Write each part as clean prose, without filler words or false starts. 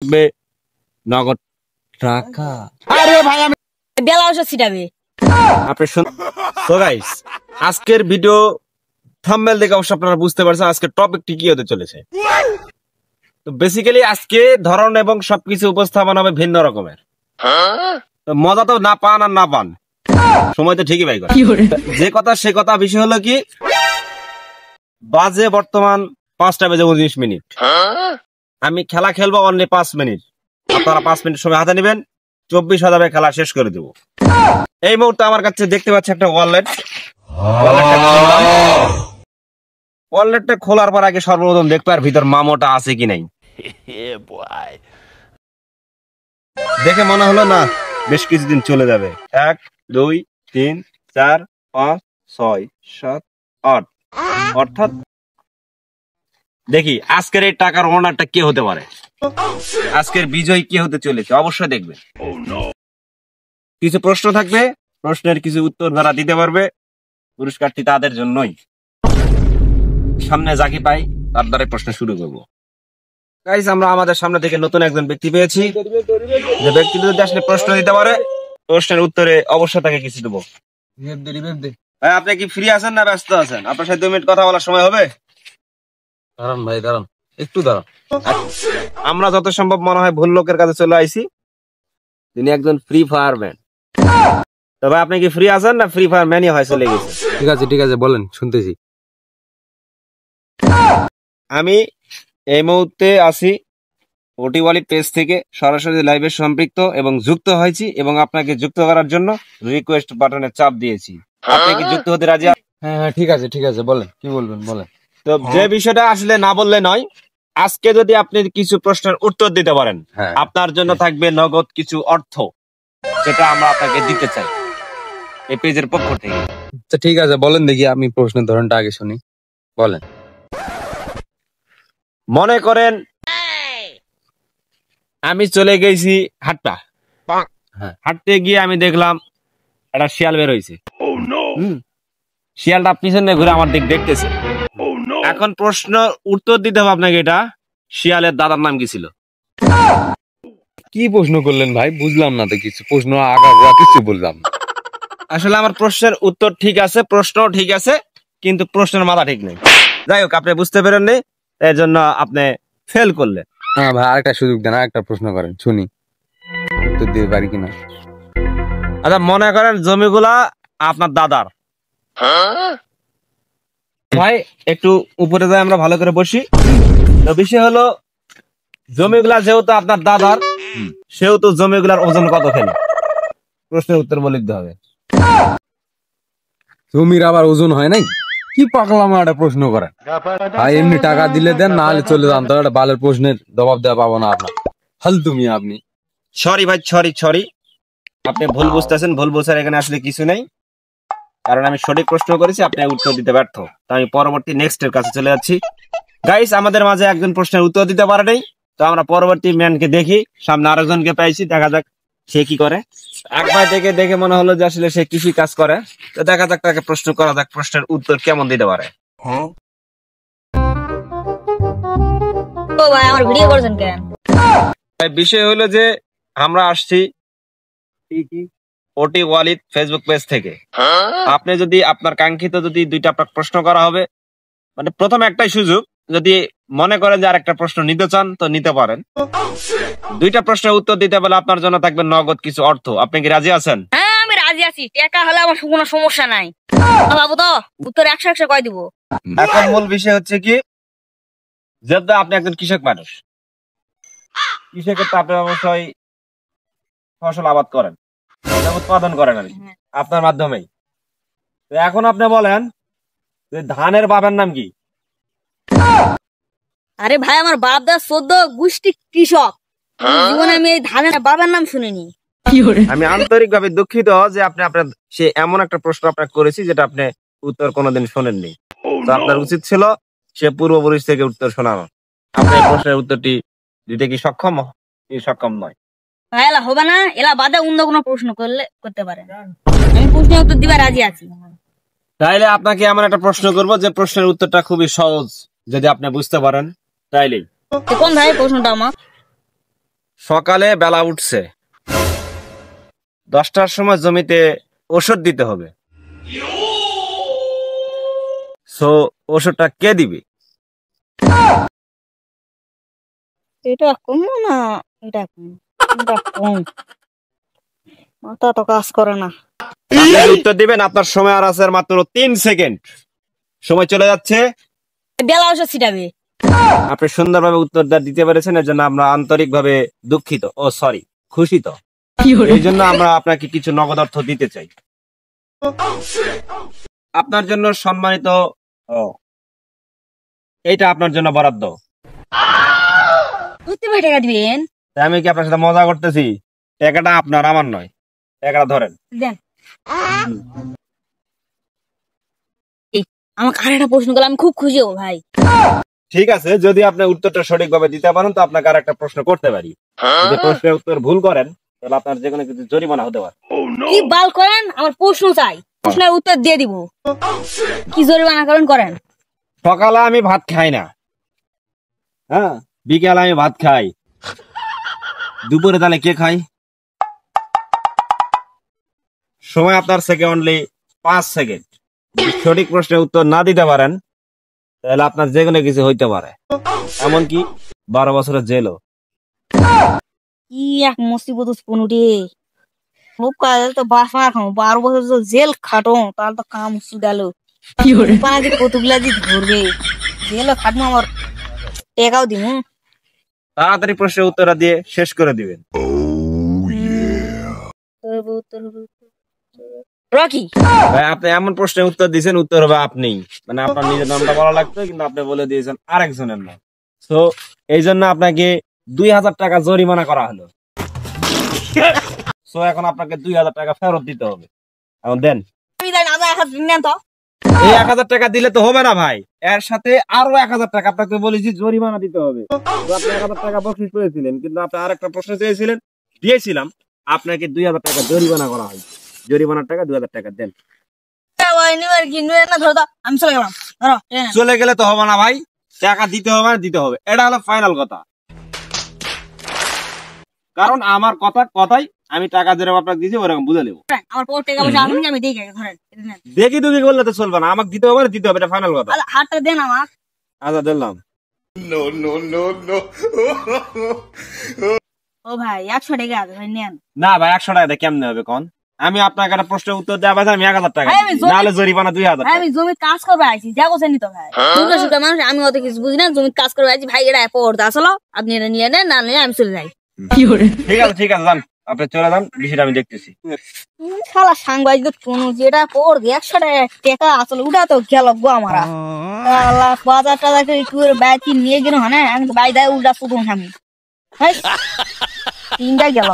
থাকবে নগদ টাকা। আরে ভাই আমি বেলা বসে ছিটাবে আপনি তো গাইস আজকের ভিডিও থাম্বনেল দেখে অবশ্য আপনারা বুঝতে পারছেন আজকের টপিকটি কি হতে চলেছে। তো বেসিক্যালি আজকে ধরন এবং সবকিছু উপস্থাপন হবে ভিন্ন রকমের। তো মজা তো না পান আর না পান, সময় তো ঠিকই বাই করে। যে কথা সে কথা, বিষয় হলো কি বাজে বর্তমান 5টা বেজে 19 মিনিট। আমি খেলা খেলবো অনলি 5 মিনিট। আপনারা 5 মিনিট সময় হাতে নেবেন, 24,000 খেলা শেষ করে দেবো। এই মুহূর্তে আমার কাছে দেখতে পাচ্ছি একটা ওয়ালেটটা খোলার পর আগে সর্বপ্রথম দেখবো আর ভিতর মামোটা আছে কি নাই। দেখে মনে হলো না বেশ কিছুদিন চলে যাবে। 1 2 3 4 5 6 7 8, অর্থাৎ দেখি আজকের এই টাকার ওনারটা কে হতে পারে, আজকের বিজয় কে হতে চলেছে অবশ্যই দেখবেন। কিছু প্রশ্ন থাকবে, প্রশ্নের কিছু উত্তর যারা দিতে পারবে পুরস্কারটি তাদের জন্যই। সামনে যাকে পাই তার দ্বারা প্রশ্ন শুরু করবো। গাইস আমরা আমাদের সামনে থেকে নতুন একজন ব্যক্তি পেয়েছি, যে ব্যক্তি যদি আসলে প্রশ্ন দিতে পারে প্রশ্নের উত্তরে অবশ্যই তাকে কিছু দেবো। ভাই আপনি কি ফ্রি আছেন না ব্যস্ত আছেন? আপনার সাথে 2 মিনিট কথা বলার সময় হবে? দাঁড়ান ভাই দাঁড়ান, একটু দাঁড়ান। আমরা যত সম্ভব মনে হয় ভুল লোকের কাছে চলে আইছি। তিনি একজন ফ্রি ফায়ার ম্যান। তবে আপনি কি ফ্রি আছেন না ফ্রি ফায়ার ম্যানই হয় চলে গেছে? ঠিক আছে বলেন, শুনতেছি। আমি এই মুহূর্তে আছি ওটি ওয়ালি পেজ থেকে সরাসরি লাইভে সম্পৃক্ত এবং যুক্ত হয়েছি, এবং আপনাকে যুক্ত করার জন্য রিকোয়েস্ট বাটনে চাপ দিয়েছি। আপনি কি যুক্ত হতে রাজি? হ্যাঁ ঠিক আছে বলেন, কি বলবেন বলেন। তো যে বিষয়টা আসলে না বললে নয়, আজকে যদি আপনি কিছু প্রশ্নের উত্তর দিতে পারেন আপনার জন্য থাকবে নগদ কিছু অর্থ, যেটা আমরা আপনাকে দিতে চাই এই পেজের পক্ষ থেকে। আচ্ছা ঠিক আছে বলেন দেখি, আমি প্রশ্নের ধরনটা আগে শুনি, বলেন। মনে করেন আমি চলে গেছি হাটটা, হাঁটতে গিয়ে আমি দেখলাম একটা শিয়াল বের হয়েছে। শিয়ালটা পিছনে ঘুরে আমার দিক দেখতেছে। এখন প্রশ্ন উত্তর দিতে হবে আপনাকে, এটা শিয়ালের দাদার নাম কি ছিল? কি প্রশ্ন করলেন ভাই, বুঝলাম না তো কিছু, প্রশ্ন আগা কিছু বললাম না। আসলে আমার প্রশ্নের উত্তর ঠিক আছে, প্রশ্ন ঠিক আছে, কিন্তু প্রশ্নের মাথা ঠিক নেই। যাই হোক আপনি বুঝতে পারেননি, এর জন্য আপনি ফেল করলেন। হ্যাঁ ভাই আরেকটা সুযোগ দেন, আরেকটা প্রশ্ন করেন শুনি, উত্তর দিতে পারি কিনা। আচ্ছা মনে করেন জমিগুলা আপনার দাদার। ভাই একটু উপরে যাই, আমরা ভালো করে বসি। তো বিষয় হলো জমিগুলা যেহেতু আপনার দাদার, সেহেতু জমিগুলার ওজন কত খেলে? প্রশ্নের উত্তর বলে দিতে হবে। জমির আবার ওজন হয় নাই? কি পাগলাম একটা প্রশ্ন করেন ভাই, এমনি টাকা দিলে দেন, না হলে চলে যান। তো একটা বালের প্রশ্নের জবাব দেওয়া পাবো না আপনার, হাল তুমি আপনি। সরি ভাই, সরি, আপনি ভুল বুঝতেছেন। ভুল বোঝার এখানে আসলে কিছু নেই, কারণ আমি সঠিক প্রশ্ন করেছি, আপনি উত্তর দিতে ব্যর্থ। তো আমি পরবর্তী নেক্সট এর কাছে চলে যাচ্ছি। গাইস আমাদের মাঝে একজন প্রশ্নের উত্তর দিতে পারে নাই, তো আমরা পরবর্তী ম্যানকে দেখি। সামনে আরেকজনকে পাইছি, দেখা যাক সে কি করে। একবার দেখে মনে হলো যে আসলে সে কৃষি কাজ করে। তো দেখা যাক তাকে প্রশ্ন করা যাক, প্রশ্নের উত্তর কেমন দিতে পারে। ও ভাই আমার ভিডিও করছেন কেন? বিষয় হলো যে আমরা আসছি ওটি ওয়ালিদ ফেসবুক পেজ থেকে। আপনি যদি আপনার কাঙ্ক্ষিত যদি 2টা প্রশ্ন করা হবে, মানে প্রথম একটাই সুযোগ, যদি মনে করেন যে আরেকটা প্রশ্ন নিতে চান তো নিতে পারেন। 2টা প্রশ্নের উত্তর দিতে পারলে আপনার জন্য থাকবে নগদ কিছু অর্থ। আপনি কি রাজি আছেন? হ্যাঁ আমি রাজি আছি, টাকা হলে আমার কোনো সমস্যা নাই। বাবু তো উত্তর 100 কয় দিব। এখন মূল বিষয় হচ্ছে কি, যেহেতু আপনি একজন কৃষক মানুষ, কৃষকের তো আপনি অবশ্যই ফসল আবাদ করেন, উৎপাদন করেন আর কি আপনার মাধ্যমেই। তো এখন আপনি বলেন যে ধানের বাবার নাম কি? আরে ভাই আমার বাপ দা 14 গোষ্ঠী কৃষক, জীবনে আমি এই ধানের বাবার নাম শুনিনি। আমি আন্তরিক ভাবে দুঃখিত যে আপনি আপনার সে এমন একটা প্রশ্ন আপনাকে করেছি যেটা আপনি উত্তর কোনোদিন শোনেননি। তো আপনার উচিত ছিল সে পূর্বপুরুষ থেকে উত্তর শোনানো। আপনি এই প্রশ্নের উত্তরটি দিতে কি সক্ষম নয়? ভাই এলা হবে না, এলা বাদে অন্য কোনো প্রশ্ন করতে পারে। আমি প্রশ্নের উত্তর দিবার রাজি আছি। তাইলে আপনাকে এমন একটা প্রশ্ন করব যে প্রশ্নের উত্তরটা খুবই সহজ, যদি আপনি বুঝতে পারেন তাইলেই। কোন ভাই প্রশ্নটা আমার? সকালে বেলা উঠছে, 10টার সময় জমিতে ওষুধ দিতে হবে। সো ওষুধটা কে দিবে? এটা কম না, এটা কম, এটা কম, মাথা তো কাজ করে না। আপনি কি উত্তর দিবেন? আপনার সময় আর আছে মাত্র 3 সেকেন্ড। সময় চলে যাচ্ছে। বেলা ওষুধ ছিটাবে। আপনি সুন্দরভাবে উত্তরটা দিতে পেরেছেন, এর জন্য আমরা আন্তরিকভাবে দুঃখিত, ও সরি, খুশিত। এই জন্য আমরা আপনাকে কিছু নগদ অর্থ দিতে চাই। আপনার জন্য সম্মানিত, এইটা আপনার জন্য বরাদ্দ। সত্যি ভাই টাকা দিবেন? তাই আমি কি আপনার সাথে মজা করতেছি? টাকাটা আপনার, আমার নয়। টাকাটা ধরেন। দেন। আমাকে আর একটা প্রশ্ন করলে আমি খুব খুশি হবো ভাই। ঠিক আছে, যদি আপনি উত্তরটা সঠিকভাবে দিতে পারেন তো আপনাকে আর একটা প্রশ্ন করতে পারি। যদি প্রশ্নের উত্তর ভুল করেন তাহলে আপনার যে কোনো কিছু জরিমানা হতে পারে। কি বাল করেন, আমার প্রশ্ন চাই, প্রশ্নের উত্তর দিয়ে দিব। কি জরিমানা করেন করেন। সকালে আমি ভাত খাই না, হ্যাঁ, বিকেলে আমি ভাত খাই, দুপুরে তাহলে কে খাই? সময় আপনার অনলি 5 সেকেন্ড। সঠিক প্রশ্নের উত্তর না দিতে পারেন তাহলে আপনার যে কোনো কিছু হইতে পারে, এমনকি 12 বছরের জেলও। কি এক মুসিবত পনুটি, লোক কাজ তো বাস মার খাও, 12 বছর তো জেল খাটো, তাহলে তো কাম সুদালো। পানাদি কতগুলা দি ধরবে, জেল খাটবো, আমার টেকাও দিব। তাড়াতাড়ি প্রশ্নের উত্তরটা দিয়ে শেষ করে দিবেন। রকি ভাই, আপনি এমন প্রশ্নের উত্তর দিয়েছেন, উত্তর হবে আপনি, মানে আপনার নিজের নামটা বলা লাগতো কিন্তু আপনি বলে দিয়েছেন আরেকজনের নাম। তো এই জন্য আপনাকে 2000 টাকা জরিমানা করা হলো। সো এখন আপনাকে 2000 টাকা ফেরত দিতে হবে। এখন দেন। আমি জানি না, এখন নেন তো। এই 1000 টাকা দিলে তো হবে না ভাই, এর সাথে আরো 1000 টাকা আপনাকে বলেছি জরিমানা দিতে হবে। তো আপনি 1000 টাকা বকশিশ পেয়েছিলেন, কিন্তু আপনি আরেকটা প্রশ্ন চেয়েছিলেন, দিয়েছিলাম, আপনাকে 2000 টাকা জরিমানা করা হয়। জরিমানার টাকা 2000 টাকা দেন। আমি চলে গেলাম। ধরো, এই নেন। চলে গেলে তো হবে না ভাই, টাকা দিতে হবে, দিতে হবে, এটা হলো ফাইনাল কথা। কারণ আমার কথাই আমি টাকা যেরকম আপনাকে দিয়েছি ওরকম বুঝে নেবো। আমার পর টাকা পয়সা আমি আমি দেখে ধরেন, এটা নেন। দেখি দুকি করলে তো চলবে না, আমাকে দিতে হবে, দিতে হবে, এটা ফাইনাল কথা। হাতটা দেন আমার। আচ্ছা দিলাম। ও ভাই 100 টাকা আছে ভাই, নেন। না ভাই, 100 টাকা দিয়ে কেমনে হবে কোন? আমি আপনাকে একটা প্রশ্নের উত্তর দেওয়া আমি 1000 টাকা ভাই, আমি দিচ্ছি, নাহলে জরিমানা 2000 ভাই টাকা। আমি জমি কাজ করবে আইছি, যা বসে নিত ভাই। দুর্গা সুগা মানুষ, আমি অত কিছু বুঝি না, জমি কাজ করবে আইছি ভাই, এটা পড়তে আসলো, আপনি এটা নিয়ে নেন, না নিলে আমি চলে যাই। ঠিক আছে, ঠিক আছে, যান, আপনি চলে যান, বিষয়টা আমি দেখতেছি। শালা সাংবাদিক কোন যেটা পড় 100 টাকা আসলে উঠা তো গেল গো আমারা। শালা 5000 টাকা করে বাইকি নিয়ে গেল, হ্যাঁ আমি তো বাই দেয় উল্টা শুধু আমি ভাই 3টা গেল।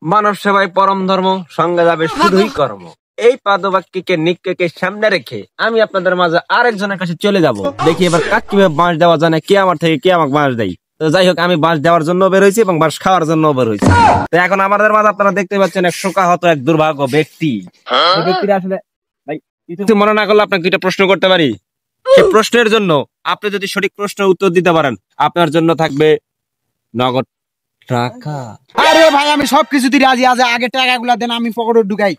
মানব সেবাই পরম ধর্ম, সঙ্গে যাবে শুধুই কর্ম। এই পাদবাক্যকে নিক্কে সামনে রেখে আমি আপনাদের মাঝে আরেকজনের কাছে চলে যাব। দেখি এবার কাক কিভাবে বাঁশ দেওয়া জানে, কে আমার থেকে কে আমাকে বাঁশ দেয়। তো যাই হোক, আমি বাঁশ দেওয়ার জন্য বের হয়েছি এবং বাঁশ খাওয়ার জন্য বের হয়েছি। তো এখন আমাদের মাঝে আপনারা দেখতে পাচ্ছেন এক শোকাহত, এক দুর্ভাগ্য ব্যক্তি। এই ব্যক্তিটা আসলে ভাই, কিছু মনে না করলে আপনাকে 2টা প্রশ্ন করতে পারি। সেই প্রশ্নের জন্য আপনি যদি সঠিক প্রশ্নের উত্তর দিতে পারেন, আপনার জন্য থাকবে নগদ টাকা। আরে ভাই, আমি সবকিছুতে রাজি আছি, আগে টাকাগুলা দেন, আমি পকেটে ঢুকাই।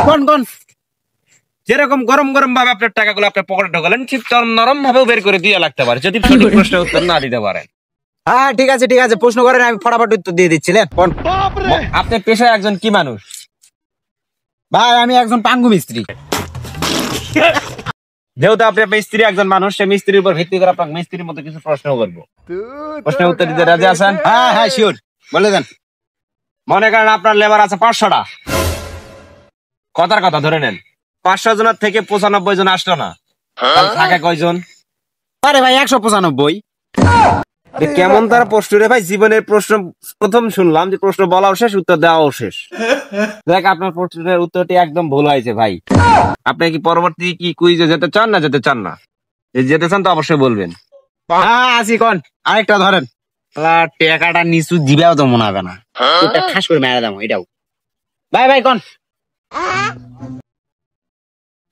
কোন কোন যেরকম গরম গরম ভাবে আপনার টাকাগুলো আপনার পকেটে ঢোকালেন, ঠিক নরম ভাবেও বের করে দিয়ে লাগতে পারে যদি সঠিক প্রশ্নের উত্তর না দিতে পারেন। হ্যাঁ ঠিক আছে, ঠিক আছে, প্রশ্ন করেন, আমি ফটাফট উত্তর দিয়ে দিচ্ছিলেন। কোন আপনি পেশায় একজন কি মানুষ? ভাই, আমি একজন পাঙ্গু মিস্ত্রি। যেহেতু আপনি মিস্ত্রি একজন মানুষ, সেই মিস্ত্রির উপর ভিত্তি করে আপনাকে মিস্ত্রির মতো কিছু প্রশ্ন করবো। প্রশ্নের উত্তর দিতে রাজি আছেন? হ্যাঁ হ্যাঁ শিওর, বলে দেন। মনে করেন আপনার লেবার আছে 500টা, কথার কথা ধরে নেন 500 জনের থেকে 95 জন আসলো না, তাহলে থাকে কয়জন? আরে ভাই 195। কেমন তারা প্রশ্ন রে ভাই, জীবনের প্রশ্ন প্রথম শুনলাম যে প্রশ্ন বলাও শেষ, উত্তর দেওয়াও শেষ। দেখ, আপনার প্রশ্নের উত্তরটি একদম ভুল হয়েছে ভাই। আপনি কি পরবর্তী কি কুইজে যেতে চান না যেতে চান না? যদি যেতে চান তো অবশ্যই বলবেন। হ্যাঁ আসি, কোন আরেকটা ধরেন। টাকাটা নিচু দিবেও তো মনে হবে না, এটা ঠাস করে মেরে দাম এটাও। ভাই ভাই কোন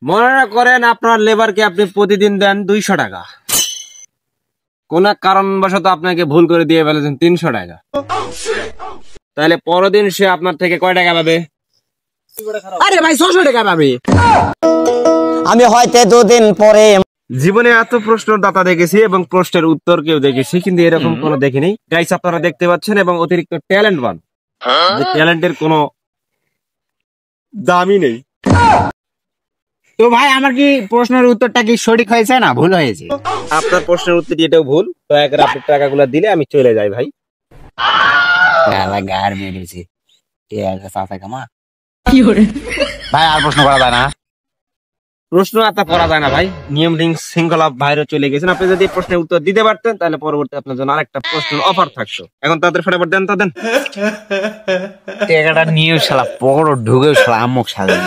মনে করেন আপনার লেবারকে আপনি প্রতিদিন দেন 200 টাকা, কোন এক কারণবশত আপনাকে ভুল করে দিয়ে ফেলেছেন 300 টাকা, তাহলে পরের দিন সে আপনার থেকে কয় টাকা পাবে? আরে ভাই 600 টাকা পাবে। আমি হয়তো 2 দিন পরে জীবনে এত প্রশ্নের দাতা দেখেছি এবং প্রশ্নের উত্তর কেউ দেখেছি, কিন্তু এরকম কোনো দেখিনি। গাইস আপনারা দেখতে পাচ্ছেন এবং অতিরিক্ত ট্যালেন্টবান, ট্যালেন্টের কোনো দামই নেই। তো ভাই আমার কি প্রশ্নের উত্তরটা কি সঠিক হয়েছে না ভুল হয়েছে? আপনার প্রশ্নের উত্তর এটাও ভুল। দয়া করে আপনি টাকাগুলো দিলে আমি চলে যাই ভাই। গার মেরেছে ভাই, আর প্রশ্ন করা যায় না? প্রশ্ন আতা করা যায় না ভাই, নিয়ম শৃঙ্খলা বাইরে চলে গেছেন। আপনি যদি এই প্রশ্নের উত্তর দিতে পারতেন তাহলে পরবর্তী আপনার জন্য আরেকটা প্রশ্নের অফার থাকতো। এখন তাদের ফটাফট দেন, তা দেন। টাকাটা নিয়ে শালা পকড় ঢুকে শালা আমক সাজে।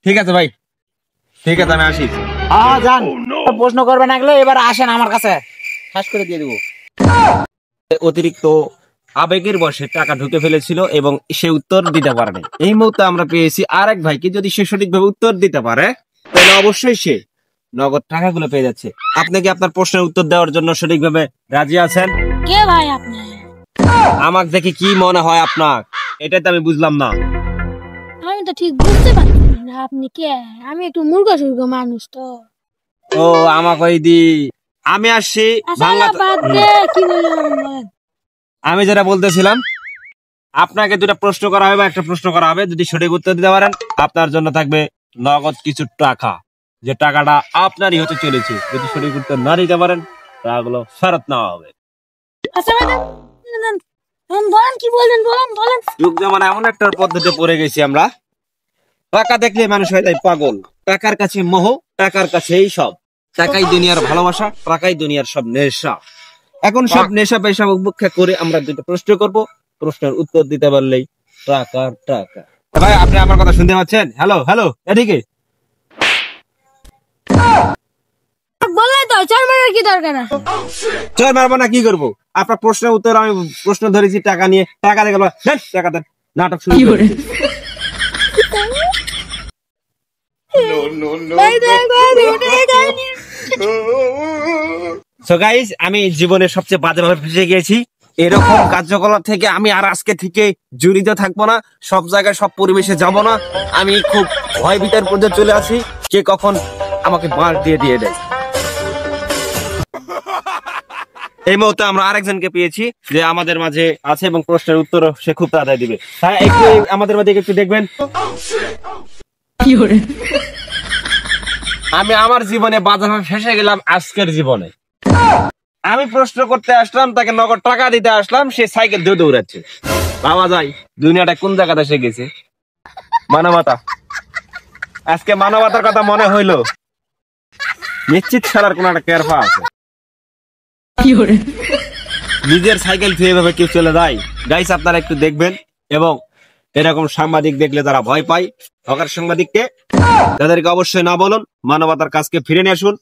ঠিক আছে ভাই, ঠিক আছে, আমি আসি। যান, প্রশ্ন করবে না গেলে এবার আসেন আমার কাছে, ঠাস করে দিয়ে দেবো। অতিরিক্ত আবেগের বশে টাকা ঢুকে ফেলেছিল এবং সে উত্তর দিতে পারেনি। এই মুহূর্তে আমরা পেয়েছি আরেক ভাইকে, যদি সে সঠিকভাবে উত্তর দিতে পারে তাহলে অবশ্যই সে নগদ টাকাগুলো পেয়ে যাচ্ছে। আপনি কি আপনার প্রশ্নের উত্তর দেওয়ার জন্য সঠিকভাবে রাজি আছেন? কে ভাই আপনি? আমাকে দেখে কি মনে হয় আপনার? এটাই তো আমি বুঝলাম না। আমি তো ঠিক বুঝতে পারছি না আপনি কে। আমি একটু মূর্খ সুর্খ মানুষ তো। ও আমাকে ওই দি আমি আসছি ভাঙ্গা। বাদ দে, কি বললেন? আমি যেটা বলতেছিলাম, আপনাকে দুটা প্রশ্ন করা হবে, একটা প্রশ্ন করা হবে। যদি সঠিক উত্তর দিতে পারেন আপনার জন্য থাকবে নগদ কিছু টাকা, যে টাকাটা আপনারই হতে চলেছে। যদি সঠিক উত্তর না দিতে পারেন টাকাগুলো ফেরত নেওয়া হবে। আচ্ছা ভাই, বলেন কি বলবেন, বলেন। যুগ জামানা এমন একটা পদ্ধতি পড়ে গেছি আমরা, টাকা দেখলে মানুষ হয়ে যায় পাগল। টাকার কাছে মোহ, টাকার কাছে এই সব। টাকাই দুনিয়ার ভালোবাসা, টাকাই দুনিয়ার সব নেশা। এখন সব নেশা পেশা উপেক্ষা করে আমরা দুটো প্রশ্ন করব, প্রশ্নের উত্তর দিতে পারলেই টাকা। ভাই আপনি আমার কথা শুনতে পাচ্ছেন? হ্যালো হ্যালো, এদিকে বললাই তো, চার মারার কি দরকার আছে? চল মারবো না, কি করবো? আপনার প্রশ্নের উত্তর আমি প্রশ্ন ধরেছি টাকা নিয়ে, টাকা দেখে টাকা দেন, নাটক শুরু করে। সো গাইস, আমি জীবনের সবচেয়ে বাজেভাবে ফেসে গিয়েছি। এরকম কার্যকলাপ থেকে আমি আর আজকে থেকে জড়িত থাকবো না, সব জায়গায় সব পরিবেশে যাব না। আমি খুব ভয় ভিতর পর্যন্ত চলে আসি, কে কখন আমাকে বাঁশ দিয়ে দেয়। এই মুহূর্তে আমরা আরেকজনকে পেয়েছি যে আমাদের মাঝে আছে এবং প্রশ্নের উত্তর সে খুব তাড়াতাড়ি দিবে। হ্যাঁ, একটু আমাদের মাঝে একটু দেখবেন। আমি আমার জীবনে বাজারে ফেসে গেলাম আজকের জীবনে। আমি প্রশ্ন করতে আসলাম, তাকে নগদ টাকা দিতে আসলাম, সে সাইকেল দিয়ে দৌড়াচ্ছে। বাবা যায়, দুনিয়াটা কোন জায়গাতে এসে গেছে। মানবতা, আজকে মানবতার কথা মনে হইলো, নিশ্চিত সারার কোন একটা কেরফা আছে। নিজের সাইকেল ফিরে ভাবে কেউ চলে যায়? গাইস আপনারা একটু দেখবেন, এবং এরকম সাংবাদিক দেখলে তারা ভয় পায়। হকার সাংবাদিককে তাদেরকে অবশ্যই না বলুন, মানবতার কাজকে ফিরে নিয়ে আসুন,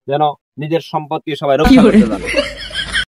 যেন নিজের সম্পত্তি সবাই রক্ষা করতে জানে।